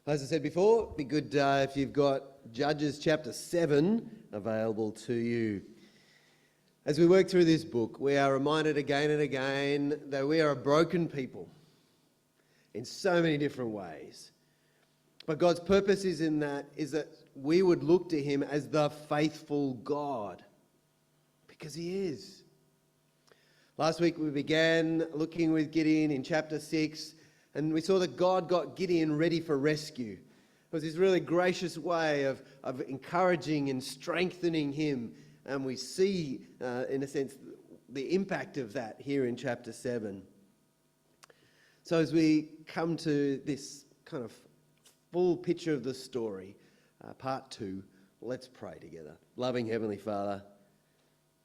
As I said before, it'd be good if you've got Judges chapter 7 available to you. As we work through this book, we are reminded again and again that we are a broken people in so many different ways. But God's purpose is that we would look to him as the faithful God, because he is. Last week we began looking with Gideon in chapter 6, and we saw that God got Gideon ready for rescue. It was this really gracious way of encouraging and strengthening him. And we see, in a sense, the impact of that here in chapter 7. So as we come to this kind of full picture of the story, part 2, let's pray together. Loving Heavenly Father,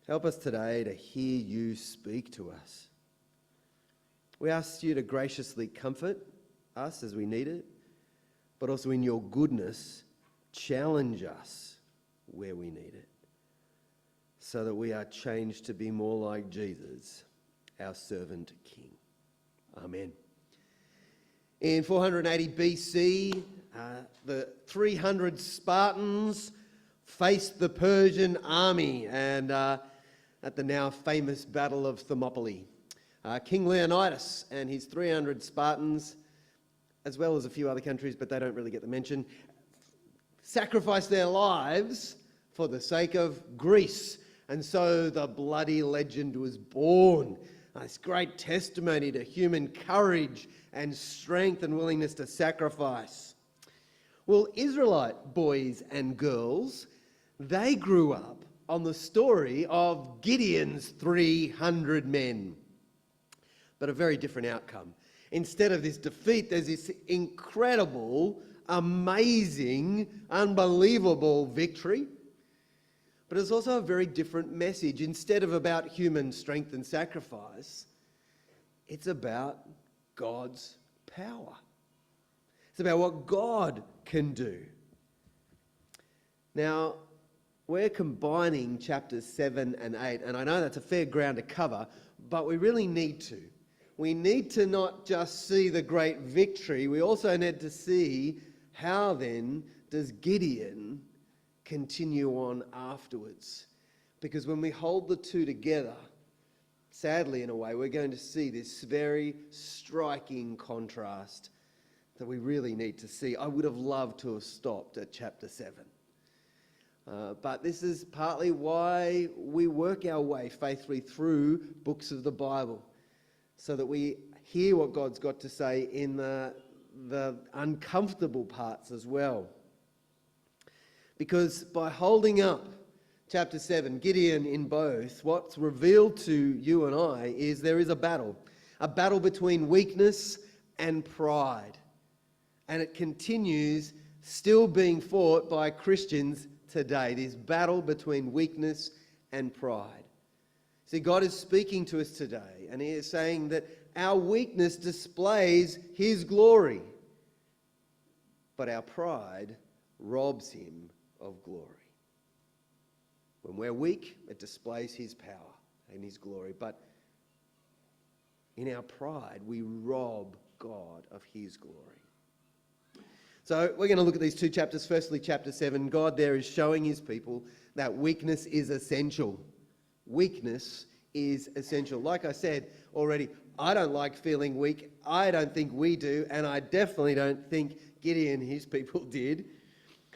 help us today to hear you speak to us. We ask you to graciously comfort us as we need it, but also in your goodness, challenge us where we need it, so that we are changed to be more like Jesus, our servant King. Amen. In 480 BC, the 300 Spartans faced the Persian army and at the now famous Battle of Thermopylae. King Leonidas and his 300 Spartans, as well as a few other countries, but they don't really get the mention, sacrificed their lives for the sake of Greece. And so the bloody legend was born. This great testimony to human courage and strength and willingness to sacrifice. Well, Israelite boys and girls, they grew up on the story of Gideon's 300 men. But a very different outcome. Instead of this defeat, there's this incredible, amazing, unbelievable victory. But it's also a very different message. Instead of about human strength and sacrifice, it's about God's power. It's about what God can do. Now, we're combining chapters 7 and 8, and I know that's a fair ground to cover, but we really need to. We need to not just see the great victory, we also need to see how then does Gideon continue on afterwards. Because when we hold the two together, sadly in a way, we're going to see this very striking contrast that we really need to see. I would have loved to have stopped at chapter 7. But this is partly why we work our way faithfully through books of the Bible, so that we hear what God's got to say in the uncomfortable parts as well. Because by holding up chapter 7, Gideon in both, what's revealed to you and I is there is a battle between weakness and pride. And it continues still being fought by Christians today, this battle between weakness and pride. See, God is speaking to us today, and he is saying that our weakness displays his glory, but our pride robs him of glory. When we're weak, it displays his power and his glory, but in our pride, we rob God of his glory. So we're going to look at these two chapters. Firstly, chapter 7, God there is showing his people that weakness is essential. Weakness is essential. Like I said already, I don't like feeling weak. I don't think we do, and I definitely don't think Gideon and his people did.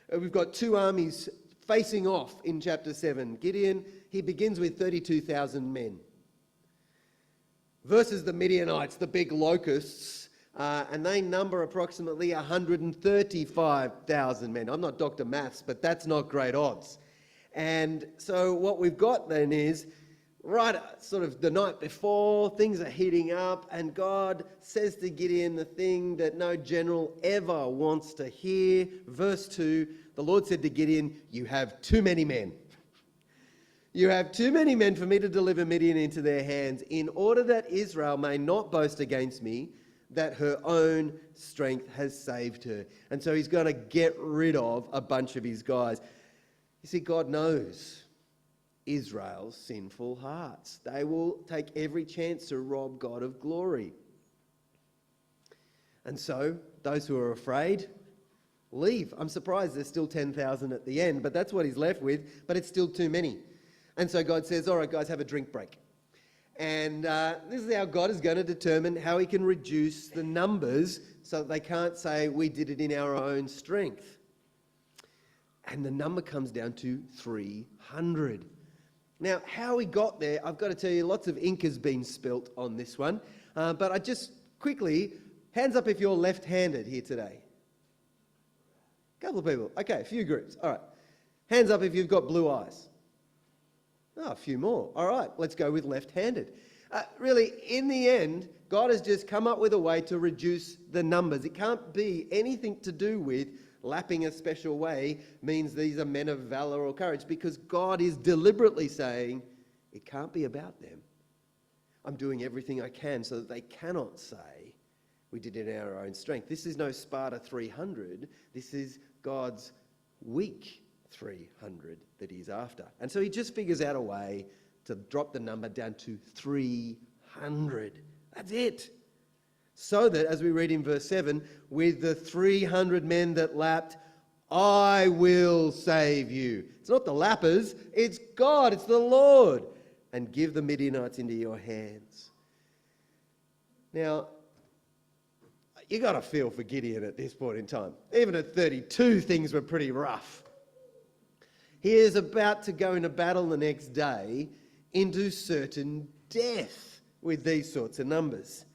We've got two armies facing off in chapter 7. Gideon, he begins with 32,000 men versus the Midianites, the big locusts, and they number approximately 135,000 men. I'm not Dr. Maths, but that's not great odds. And so what we've got then is, right sort of the night before, things are heating up, and God says to Gideon the thing that no general ever wants to hear. Verse 2, the Lord said to Gideon, "You have too many men. You have too many men for me to deliver Midian into their hands, in order that Israel may not boast against me that her own strength has saved her." And so he's going to get rid of a bunch of his guys. You see, God knows Israel's sinful hearts. They will take every chance to rob God of glory. And so, those who are afraid, leave. I'm surprised there's still 10,000 at the end, but that's what he's left with, but it's still too many. And so God says, all right, guys, have a drink break. And this is how God is going to determine how he can reduce the numbers so that they can't say we did it in our own strength. And the number comes down to 300. Now, how he got there, I've got to tell you, lots of ink has been spilt on this one. But I just quickly, hands up if you're left-handed here today. A couple of people. Okay, a few groups. All right. Hands up if you've got blue eyes. Oh, a few more. All right, let's go with left-handed. Really, in the end, God has just come up with a way to reduce the numbers. It can't be anything to do with lapping a special way means these are men of valor or courage, because God is deliberately saying it can't be about them. I'm doing everything I can so that they cannot say we did it in our own strength. This is no Sparta 300. This is God's weak 300 that he's after. And so he just figures out a way to drop the number down to 300. That's it. So that, as we read in verse 7, with the 300 men that lapped, I will save you. It's not the lappers, it's God, it's the Lord. And give the Midianites into your hands. Now, you got to feel for Gideon at this point in time. Even at 32, things were pretty rough. He is about to go into battle the next day into certain death with these sorts of numbers.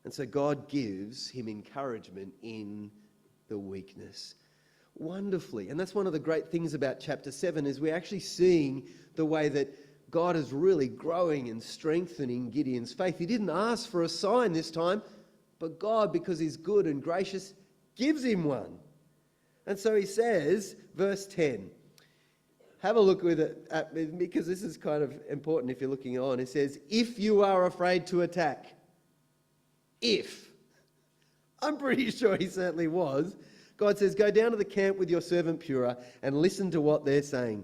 And so God gives him encouragement in the weakness. Wonderfully. And that's one of the great things about chapter 7 is we're actually seeing the way that God is really growing and strengthening Gideon's faith. He didn't ask for a sign this time, but God, because he's good and gracious, gives him one. And so he says, verse 10, have a look with it, because this is kind of important if you're looking on. It says, if you are afraid to attack. If. I'm pretty sure he certainly was. God says, go down to the camp with your servant Purah and listen to what they're saying.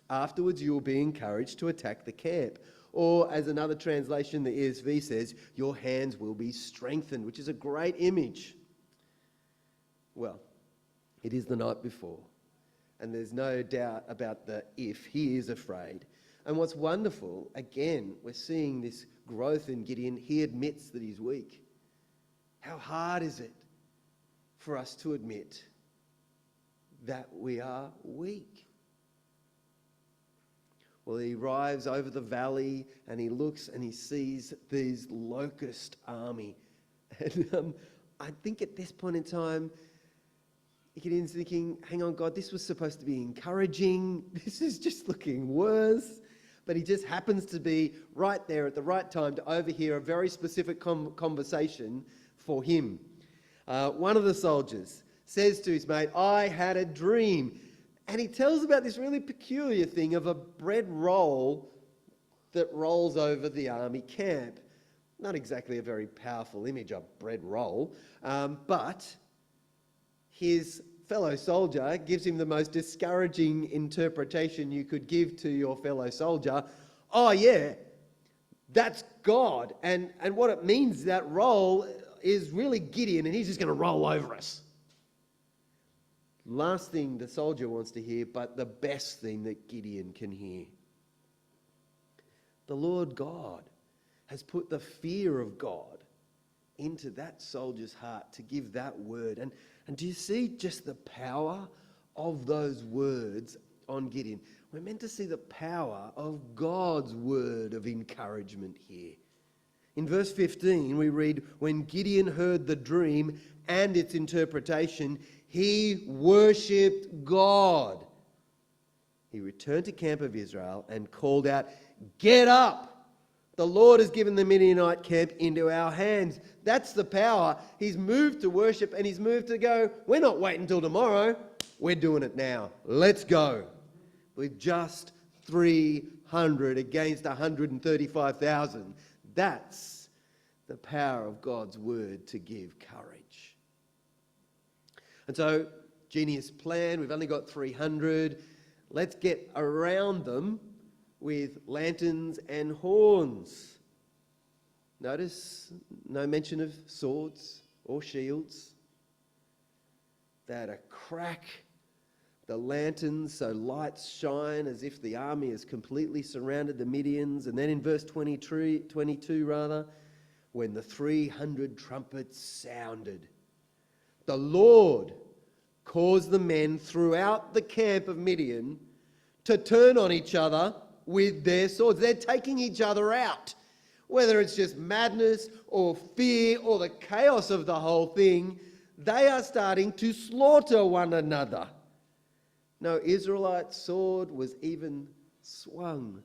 Afterwards, you will be encouraged to attack the camp. Or, as another translation, the ESV says, your hands will be strengthened, which is a great image. Well, it is the night before. And there's no doubt about the if. He is afraid. And what's wonderful, again, we're seeing this growth in Gideon. He admits that he's weak. How hard is it for us to admit that we are weak? Well, he arrives over the valley and he looks and he sees these locust army. And I think at this point in time, Gideon's thinking, hang on, God, this was supposed to be encouraging. This is just looking worse. But he just happens to be right there at the right time to overhear a very specific conversation for him. One of the soldiers says to his mate, I had a dream. And he tells about this really peculiar thing of a bread roll that rolls over the army camp. Not exactly a very powerful image, a bread roll, but his fellow soldier gives him the most discouraging interpretation you could give to your fellow soldier. Oh yeah, that's God. And what it means, that roll is really Gideon, and he's just going to roll over us. Last thing the soldier wants to hear, but the best thing that Gideon can hear. The Lord God has put the fear of God into that soldier's heart to give that word. And do you see just the power of those words on Gideon? We're meant to see the power of God's word of encouragement here. In verse 15, we read, when Gideon heard the dream and its interpretation, he worshipped God. He returned to camp of Israel and called out, get up! The Lord has given the Midianite camp into our hands. That's the power. He's moved to worship and he's moved to go, we're not waiting until tomorrow. We're doing it now. Let's go. With just 300 against 135,000. That's the power of God's word to give courage. And so, genius plan, we've only got 300. Let's get around them with lanterns and horns. Notice no mention of swords or shields. They had a crack the lanterns so lights shine as if the army has completely surrounded the Midians. And then in verse 22, when the 300 trumpets sounded, the Lord caused the men throughout the camp of Midian to turn on each other with their swords. They're taking each other out. Whether it's just madness or fear or the chaos of the whole thing, they are starting to slaughter one another. No Israelite sword was even swung.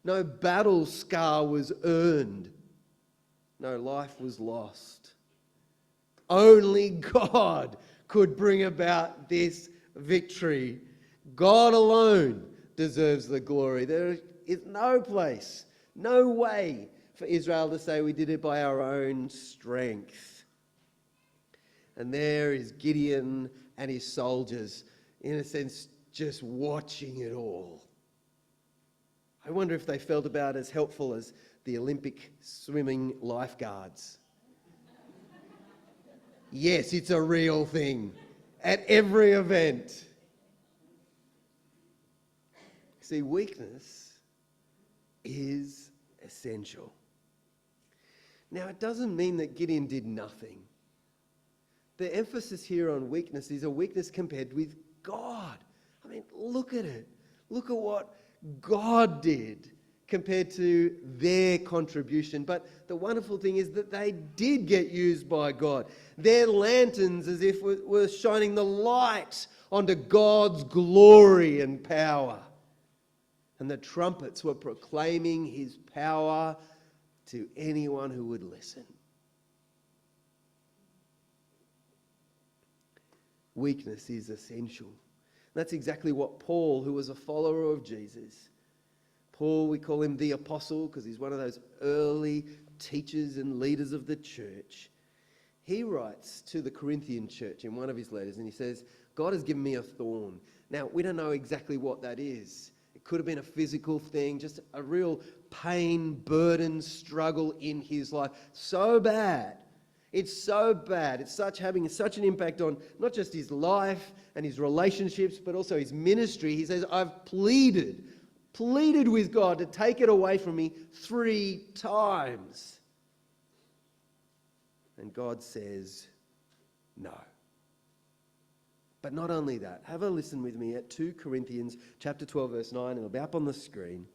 No battle scar was earned. No life was lost. Only God could bring about this victory. God alone deserves the glory. There is no place, no way for Israel to say we did it by our own strength. And there is Gideon and his soldiers, in a sense, just watching it all. I wonder if they felt about as helpful as the Olympic swimming lifeguards. Yes, it's a real thing at every event. See, weakness is essential. Now, it doesn't mean that Gideon did nothing. The emphasis here on weakness is a weakness compared with God. I mean, look at it. Look at what God did compared to their contribution. But the wonderful thing is that they did get used by God. Their lanterns, as if were shining the light onto God's glory and power. And the trumpets were proclaiming his power to anyone who would listen. Weakness is essential. That's exactly what Paul, who was a follower of Jesus, Paul, we call him the apostle because he's one of those early teachers and leaders of the church. He writes to the Corinthian church in one of his letters and he says, God has given me a thorn. Now, we don't know exactly what that is. It could have been a physical thing, just a real pain, burden, struggle in his life. So bad. It's so bad. It's having such an impact on not just his life and his relationships, but also his ministry. He says, I've pleaded with God to take it away from me 3 times. And God says, no. But not only that, have a listen with me at 2 Corinthians chapter 12, verse 9, and it'll be up on the screen.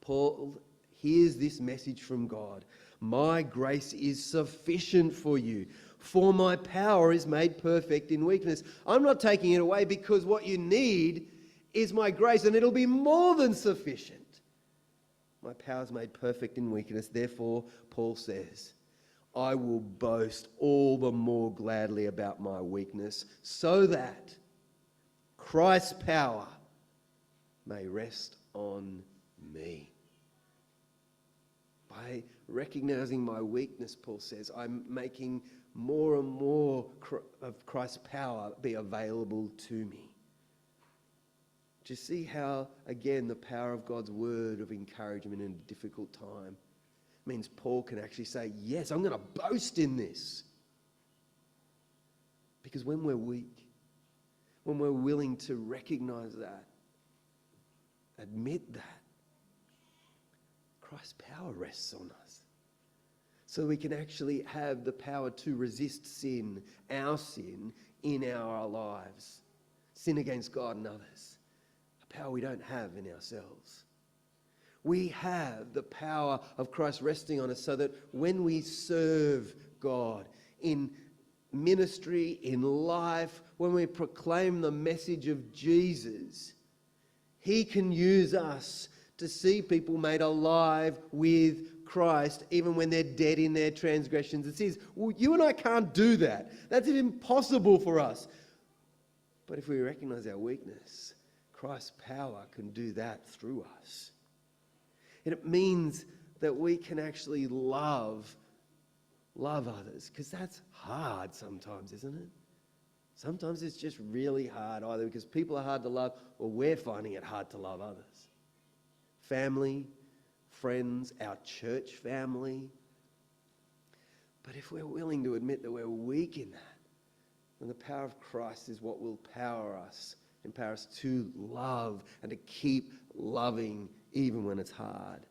Paul hears this message from God. My grace is sufficient for you, for my power is made perfect in weakness. I'm not taking it away because what you need is my grace, and it'll be more than sufficient. My power is made perfect in weakness. Therefore, Paul says, I will boast all the more gladly about my weakness, so that Christ's power may rest on me. By recognizing my weakness, Paul says, I'm making more and more of Christ's power be available to me. Do you see how, again, the power of God's word of encouragement in a difficult time means Paul can actually say, yes, I'm going to boast in this. Because when we're weak, when we're willing to recognize that, admit that, Christ's power rests on us. So we can actually have the power to resist sin, our sin, in our lives. Sin against God and others. A power we don't have in ourselves. We have the power of Christ resting on us so that when we serve God in ministry, in life, when we proclaim the message of Jesus, he can use us to see people made alive with Christ even when they're dead in their transgressions. It says, well, you and I can't do that. That's impossible for us. But if we recognize our weakness, Christ's power can do that through us. And it means that we can actually love others, because that's hard sometimes, isn't it? Sometimes it's just really hard, either because people are hard to love or we're finding it hard to love others. Family, friends, our church family. But if we're willing to admit that we're weak in that, And the power of Christ is what will empower us to love and to keep loving even when it's hard.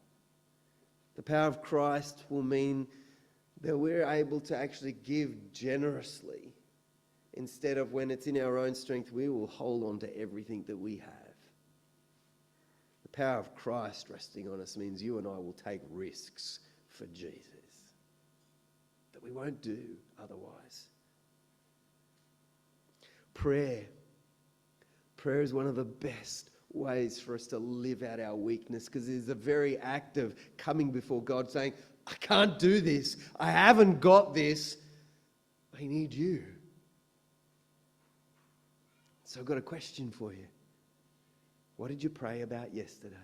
The power of Christ will mean that we're able to actually give generously instead of when it's in our own strength, we will hold on to everything that we have. The power of Christ resting on us means you and I will take risks for Jesus that we won't do otherwise. Prayer is one of the best ways for us to live out our weakness, because it is a very act of coming before God saying, I can't do this. I haven't got this. I need you. So I've got a question for you. What did you pray about yesterday?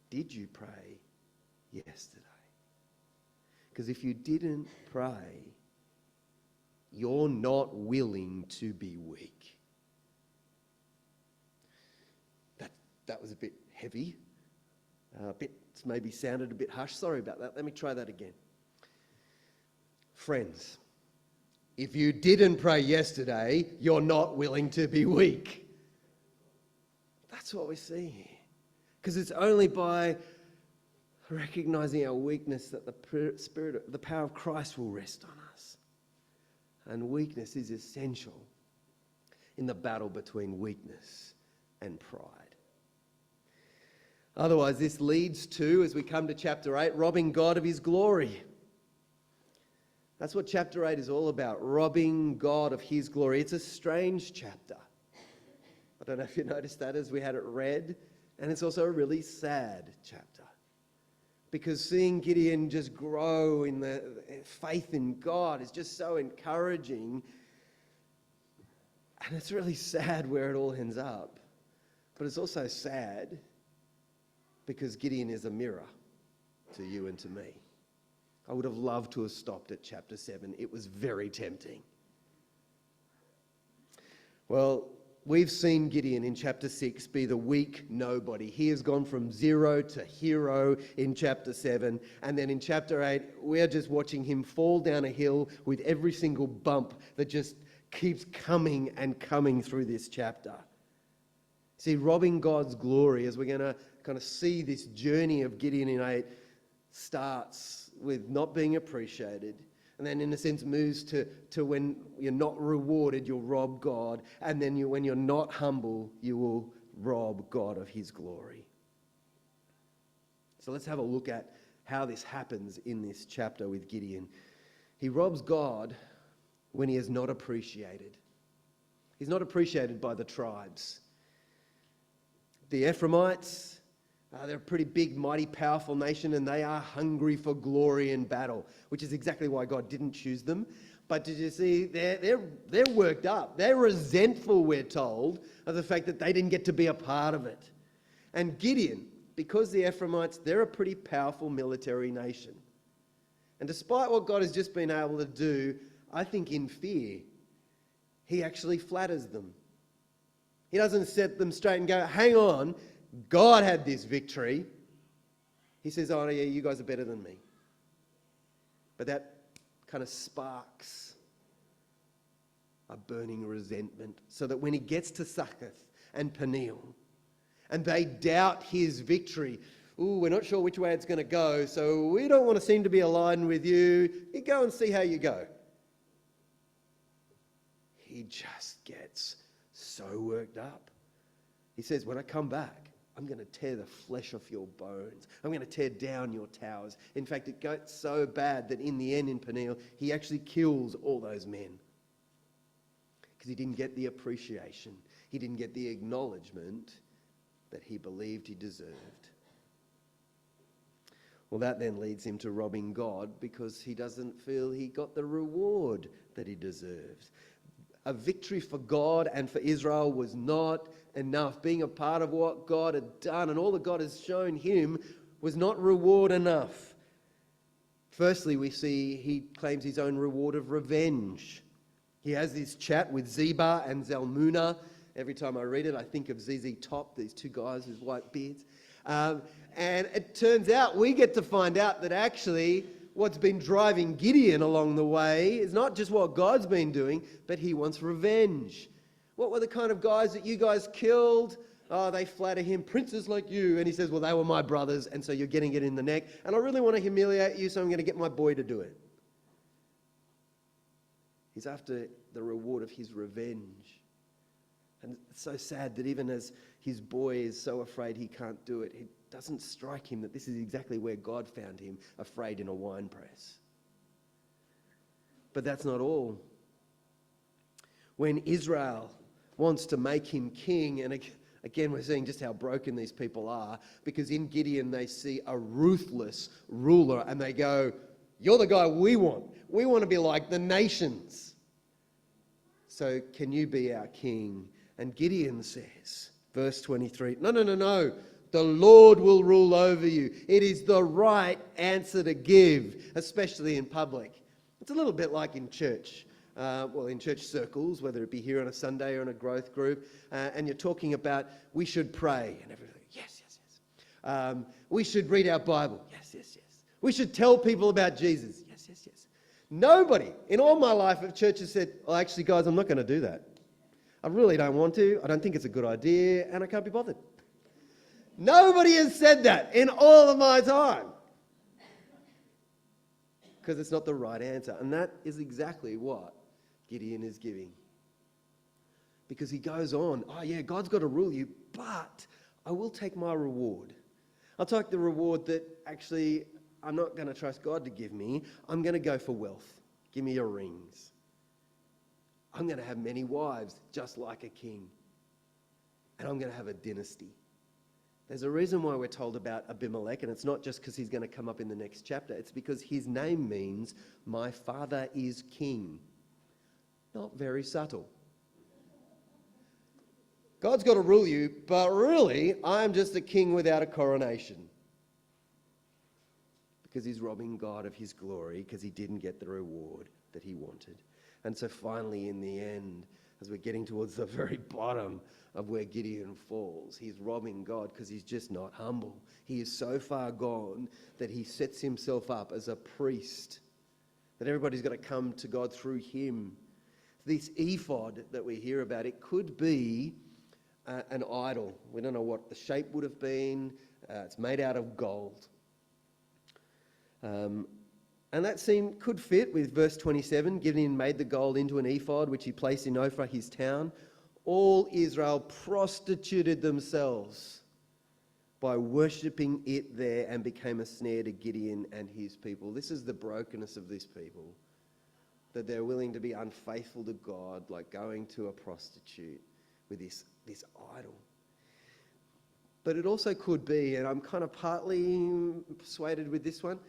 Did you pray yesterday? Because if you didn't pray, you're not willing to be weak. That was a bit heavy. Maybe sounded a bit harsh. Sorry about that. Let me try that again. Friends, if you didn't pray yesterday, you're not willing to be weak. That's what we see here. Because it's only by recognizing our weakness that the power of Christ will rest on us. And weakness is essential in the battle between weakness and pride. Otherwise, this leads to, as we come to chapter 8, robbing God of his glory. That's what chapter 8 is all about, robbing God of his glory. It's a strange chapter. I don't know if you noticed that as we had it read. And it's also a really sad chapter. Because seeing Gideon just grow in the faith in God is just so encouraging. And it's really sad where it all ends up. But it's also sad because Gideon is a mirror to you and to me. I would have loved to have stopped at chapter 7. It was very tempting. Well, we've seen Gideon in chapter 6 be the weak nobody. He has gone from zero to hero in chapter 7. And then in chapter 8, we're just watching him fall down a hill with every single bump that just keeps coming and coming through this chapter. See, robbing God's glory, as we're going to kind of see this journey of Gideon in 8, starts with not being appreciated. And then, in a sense, moves to when you're not rewarded, you'll rob God. And then when you're not humble, you will rob God of his glory. So let's have a look at how this happens in this chapter with Gideon. He robs God when he is not appreciated. He's not appreciated by the tribes. The Ephraimites, they're a pretty big, mighty, powerful nation, and they are hungry for glory in battle, which is exactly why God didn't choose them. But did you see, they're worked up. They're resentful, we're told, of the fact that they didn't get to be a part of it. And Gideon, because the Ephraimites, they're a pretty powerful military nation. And despite what God has just been able to do, I think in fear, he actually flatters them. He doesn't set them straight and go, hang on, God had this victory. He says, oh yeah, you guys are better than me. But that kind of sparks a burning resentment, so that when he gets to Succoth and Peniel, and they doubt his victory, we're not sure which way it's going to go, so we don't want to seem to be aligned with you. You go and see how you go. He just gets so worked up. He says, when I come back, I'm going to tear the flesh off your bones. I'm going to tear down your towers. In fact, it got so bad that in the end in Peniel, he actually kills all those men. Because he didn't get the appreciation. He didn't get the acknowledgement that he believed he deserved. Well, that then leads him to robbing God because he doesn't feel he got the reward that he deserves. A victory for God and for Israel was not enough. Being a part of what God had done and all that God has shown him was not reward enough. Firstly, we see he claims his own reward of revenge. He has this chat with Zebah and Zalmunna. Every time I read it, I think of ZZ Top, these two guys with white beards. And it turns out, we get to find out that actually what's been driving Gideon along the way is not just what God's been doing, but he wants revenge. What were the kind of guys that you guys killed? Oh, they flatter him, princes like you. And he says, well, they were my brothers, and so you're getting it in the neck. And I really want to humiliate you, so I'm going to get my boy to do it. He's after the reward of his revenge. And it's so sad that even as his boy is so afraid he can't do it, it doesn't strike him that this is exactly where God found him, afraid in a wine press. But that's not all. When Israel wants to make him king, and again, we're seeing just how broken these people are, because in Gideon they see a ruthless ruler and they go, you're the guy we want. We want to be like the nations. So can you be our king? And Gideon says, verse 23, no. The Lord will rule over you. It is the right answer to give, especially in public. It's a little bit like in church. In church circles, whether it be here on a Sunday or in a growth group, and you're talking about we should pray and everything. Yes. We should read our Bible. Yes. We should tell people about Jesus. Yes. Nobody in all my life of church has said, well, actually, guys, I'm not going to do that. I really don't want to. I don't think it's a good idea, and I can't be bothered. Nobody has said that in all of my time. Because it's not the right answer. And that is exactly what Gideon is giving. Because he goes on, God's got to rule you, but I will take my reward. I'll take the reward that actually I'm not going to trust God to give me. I'm going to go for wealth. Give me your rings. I'm going to have many wives, just like a king. And I'm going to have a dynasty. There's a reason why we're told about Abimelech, and it's not just because he's going to come up in the next chapter. It's because his name means, my father is king. Not very subtle. God's got to rule you, but really, I'm just a king without a coronation. Because he's robbing God of his glory, because he didn't get the reward that he wanted. And so finally, in the end, as we're getting towards the very bottom of where Gideon falls, he's robbing God because he's just not humble. He is so far gone that he sets himself up as a priest, that everybody's got to come to God through him. This ephod that we hear about, it could be an idol. We don't know what the shape would have been. It's made out of gold. And that could fit with verse 27. Gideon made the gold into an ephod, which he placed in Ophrah, his town. All Israel prostituted themselves by worshipping it there and became a snare to Gideon and his people. This is the brokenness of these people, that they're willing to be unfaithful to God, like going to a prostitute with this idol. But it also could be, and I'm kind of partly persuaded with this one,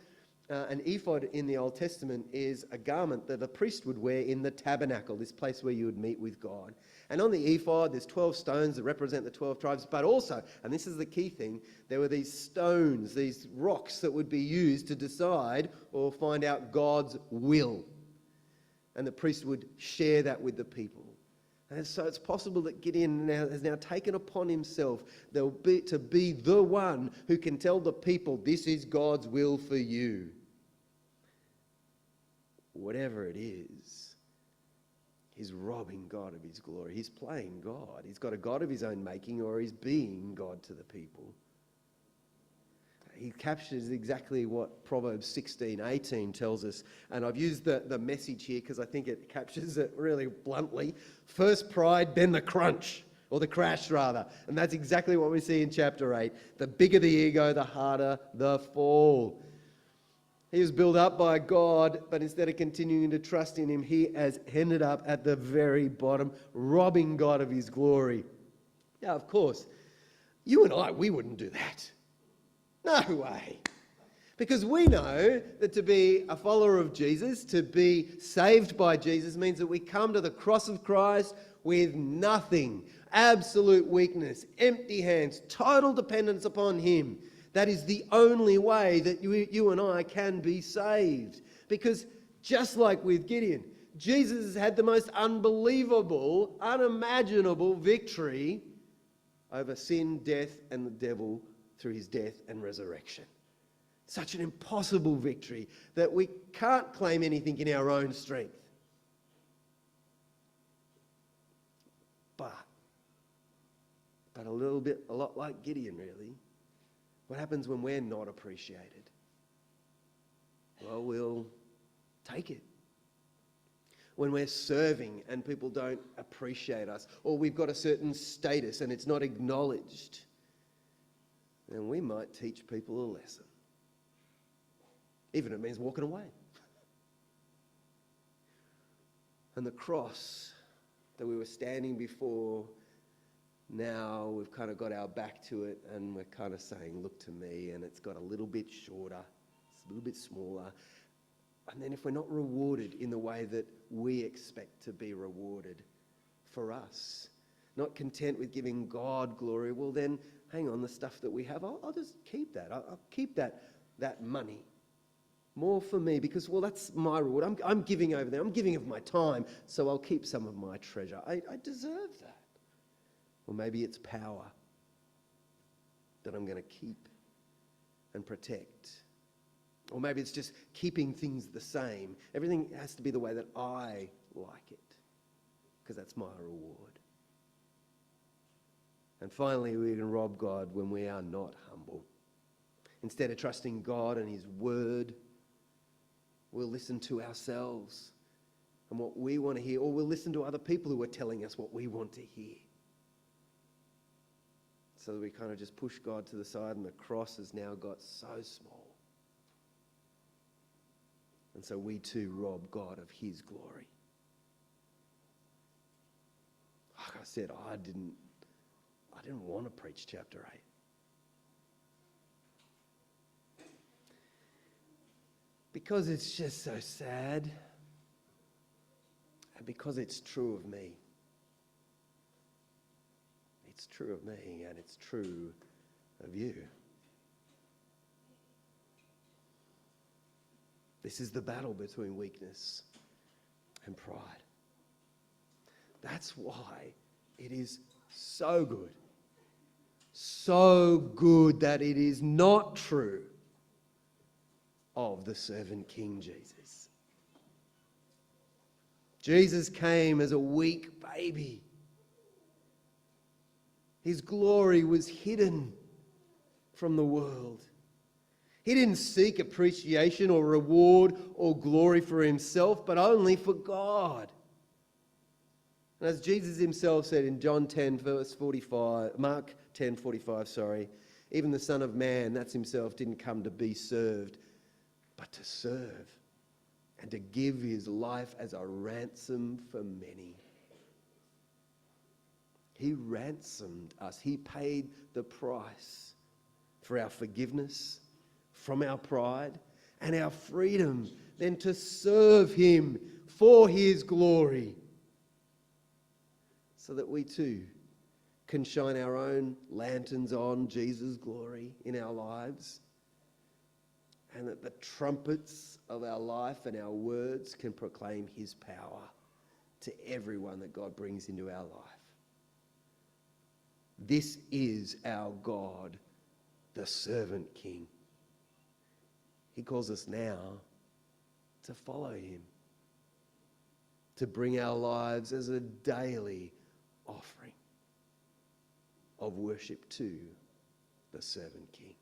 an ephod in the Old Testament is a garment that a priest would wear in the tabernacle, this place where you would meet with God. And on the ephod, there's 12 stones that represent the 12 tribes, but also, and this is the key thing, there were these stones, these rocks that would be used to decide or find out God's will. And the priest would share that with the people. And so it's possible that Gideon has now taken upon himself to be the one who can tell the people, this is God's will for you. Whatever it is, he's robbing God of his glory. He's playing God. He's got a God of his own making, or he's being God to the people. He captures exactly what Proverbs 16:18 tells us. And I've used the message here because I think it captures it really bluntly. First pride, then the crunch, or the crash rather. And that's exactly what we see in chapter 8. The bigger the ego, the harder the fall. He was built up by God, but instead of continuing to trust in him, he has ended up at the very bottom, robbing God of his glory. Now, of course, you and I, we wouldn't do that. No way. Because we know that to be a follower of Jesus, to be saved by Jesus, means that we come to the cross of Christ with nothing, absolute weakness, empty hands, total dependence upon him. That is the only way that you and I can be saved. Because just like with Gideon, Jesus has had the most unbelievable, unimaginable victory over sin, death, and the devil through his death and resurrection. Such an impossible victory that we can't claim anything in our own strength. But a lot like Gideon, really. What happens when we're not appreciated? Well, we'll take it. When we're serving and people don't appreciate us, or we've got a certain status and it's not acknowledged, then we might teach people a lesson. Even if it means walking away. And the cross that we were standing before, now we've kind of got our back to it and we're kind of saying, look to me, and it's got a little bit shorter, it's a little bit smaller. And then if we're not rewarded in the way that we expect to be rewarded for us, not content with giving God glory, well then, hang on, the stuff that we have, I'll just keep that. I'll keep that money. More for me, because, well, that's my reward. I'm giving over there. I'm giving of my time, so I'll keep some of my treasure. I deserve that. Or maybe it's power that I'm going to keep and protect. Or maybe it's just keeping things the same. Everything has to be the way that I like it, because that's my reward. And finally, we can rob God when we are not humble. Instead of trusting God and His word, we'll listen to ourselves and what we want to hear, or we'll listen to other people who are telling us what we want to hear. So that we kind of just push God to the side, and the cross has now got so small. And so we too rob God of His glory. Like I said, I didn't want to preach chapter 8. Because it's just so sad, and because it's true of me. It's true of me, and it's true of you. This is the battle between weakness and pride. That's why it is so good that it is not true of the servant King Jesus. Jesus came as a weak baby. His glory was hidden from the world. He didn't seek appreciation or reward or glory for himself, but only for God. And as Jesus himself said in John 10, verse 45, Mark 10:45, even the Son of Man, that's himself, didn't come to be served, but to serve and to give his life as a ransom for many. He ransomed us. He paid the price for our forgiveness from our pride and our freedom, then to serve him for his glory, so that we too can shine our own lanterns on Jesus' glory in our lives, and that the trumpets of our life and our words can proclaim his power to everyone that God brings into our life. This is our God, the servant King. He calls us now to follow him, to bring our lives as a daily offering of worship to the servant King.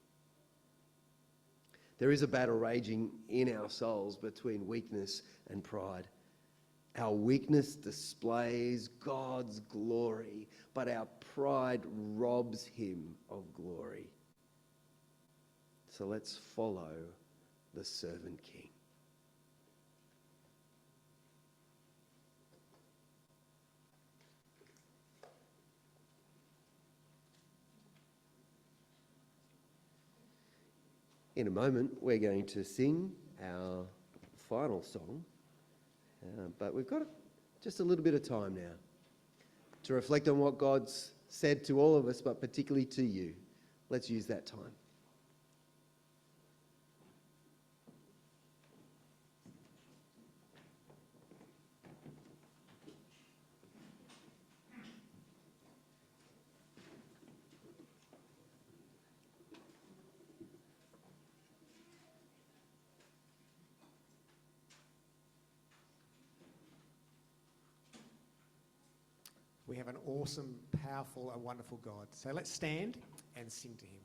There is a battle raging in our souls between weakness and pride. Our weakness displays God's glory, but our pride robs him of glory. So let's follow the servant King. In a moment, we're going to sing our final song, but we've got just a little bit of time now to reflect on what God's said to all of us, but particularly to you. Let's use that time. We have an awesome, powerful, and wonderful God. So let's stand and sing to him.